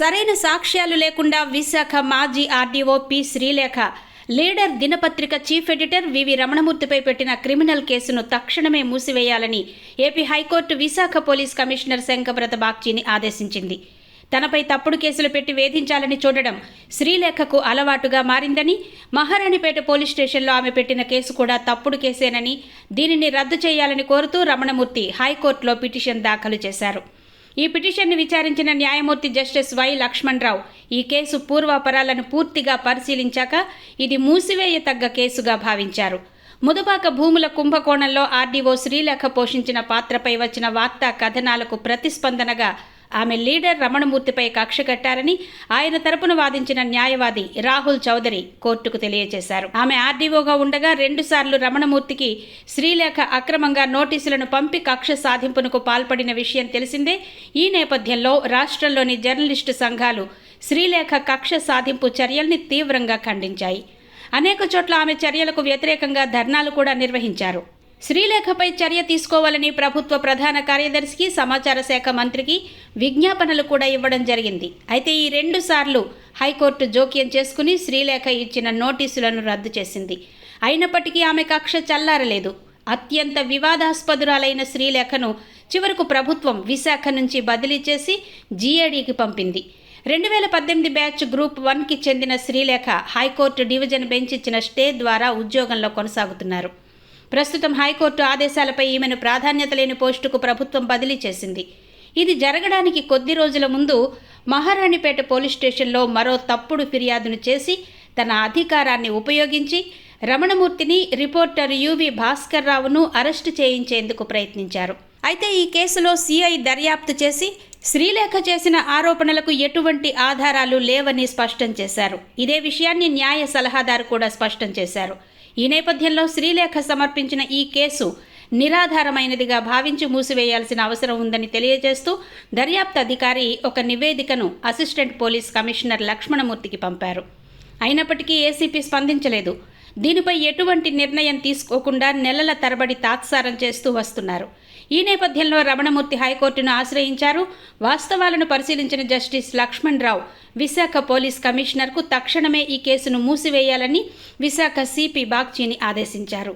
సరైన సాక్ష్యాలు లేకుండా విశాఖ మాజీ ఆర్డీఓ పి శ్రీలేఖ లీడర్ దినపత్రిక చీఫ్ ఎడిటర్ వివి రమణమూర్తిపై పెట్టిన క్రిమినల్ కేసును తక్షణమే మూసివేయాలని AP high court Visakha police commissioner Shankhabrata బాగ్చీని ఆదేశించింది. తనపై తప్పుడు కేసులు పెట్టి వేధించాలని చూడడం శ్రీలేఖకు అలవాటుగా మారిందని, మహారాణిపేట పోలీస్ స్టేషన్లో ఆమె పెట్టిన కేసు కూడా తప్పుడు కేసేనని, దీనిని రద్దు చేయాలని కోరుతూ రమణమూర్తి హైకోర్టులో పిటిషన్ దాఖలు చేశారు. ఈ పిటిషన్ను విచారించిన న్యాయమూర్తి జస్టిస్ వై లక్ష్మణరావు ఈ కేసు పూర్వాపరాలను పూర్తిగా పరిశీలించాక ఇది మూసివేయతగ్గ కేసుగా భావించారు. ముదుపాక భూముల కుంభకోణంలో ఆర్డీఓ శ్రీలేఖ పోషించిన పాత్రపై వచ్చిన వార్తా కథనాలకు ప్రతిస్పందనగా ఆమె లీడర్ రమణమూర్తిపై కక్ష కట్టారని ఆయన తరపున వాదించిన న్యాయవాది రాహుల్ చౌదరి కోర్టుకు తెలియజేశారు. ఆమె ఆర్డీఓగా ఉండగా 2 సార్లు రమణమూర్తికి శ్రీలేఖ అక్రమంగా నోటీసులను పంపి కక్ష సాధింపునకు పాల్పడిన విషయం తెలిసిందే. ఈ నేపథ్యంలో రాష్ట్రంలోని జర్నలిస్టు సంఘాలు శ్రీలేఖ కక్ష సాధింపు చర్యల్ని తీవ్రంగా ఖండించాయి. అనేక చోట్ల ఆమె చర్యలకు వ్యతిరేకంగా ధర్నాలు కూడా నిర్వహించారు. శ్రీలేఖపై చర్య తీసుకోవాలని ప్రభుత్వ ప్రధాన కార్యదర్శికి, సమాచార శాఖ మంత్రికి విజ్ఞాపనలు కూడా ఇవ్వడం జరిగింది. అయితే ఈ 2 సార్లు హైకోర్టు జోక్యం చేసుకుని శ్రీలేఖ ఇచ్చిన నోటీసులను రద్దు చేసింది. అయినప్పటికీ ఆమె కక్ష చల్లారలేదు. అత్యంత వివాదాస్పదురాలైన శ్రీలేఖను చివరకు ప్రభుత్వం విశాఖ నుంచి బదిలీ చేసి జీఏడీకి పంపింది. 2018 బ్యాచ్ గ్రూప్ 1కి చెందిన శ్రీలేఖ హైకోర్టు డివిజన్ బెంచ్ ఇచ్చిన స్టే ద్వారా ఉద్యోగంలో కొనసాగుతున్నారు. ప్రస్తుతం హైకోర్టు ఆదేశాలపై ఈమెను ప్రాధాన్యత లేని పోస్టుకు ప్రభుత్వం బదిలీ చేసింది. ఇది జరగడానికి కొద్ది రోజుల ముందు మహారాణిపేట పోలీస్ స్టేషన్లో మరో తప్పుడు ఫిర్యాదును చేసి తన అధికారాన్ని ఉపయోగించి రమణమూర్తిని, రిపోర్టర్ యువి భాస్కర్ రావును అరెస్టు చేయించేందుకు ప్రయత్నించారు. అయితే ఈ కేసులో సిఐ దర్యాప్తు చేసి శ్రీలేఖ చేసిన ఆరోపణలకు ఎటువంటి ఆధారాలు లేవని స్పష్టం చేశారు. ఇదే విషయాన్ని న్యాయ సలహాదారు కూడా స్పష్టం చేశారు. ఈ నేపథ్యంలో శ్రీలేఖ సమర్పించిన ఈ కేసు నిరాధారమైనదిగా భావించి మూసివేయాల్సిన అవసరం ఉందని తెలియజేస్తూ దర్యాప్తు అధికారి ఒక నివేదికను అసిస్టెంట్ పోలీస్ కమిషనర్ లక్ష్మణమూర్తికి పంపారు. అయినప్పటికీ ఏసీపీ స్పందించలేదు. దీనిపై ఎటువంటి నిర్ణయం తీసుకోకుండా నెలల తరబడి తాత్సారం చేస్తూ వస్తున్నారు. ఈ నేపథ్యంలో రమణమూర్తి హైకోర్టును ఆశ్రయించారు. వాస్తవాలను పరిశీలించిన జస్టిస్ లక్ష్మణరావు విశాఖ పోలీస్ కమిషనర్కు తక్షణమే ఈ కేసును మూసివేయాలని విశాఖ సిపి బాగ్చీని ఆదేశించారు.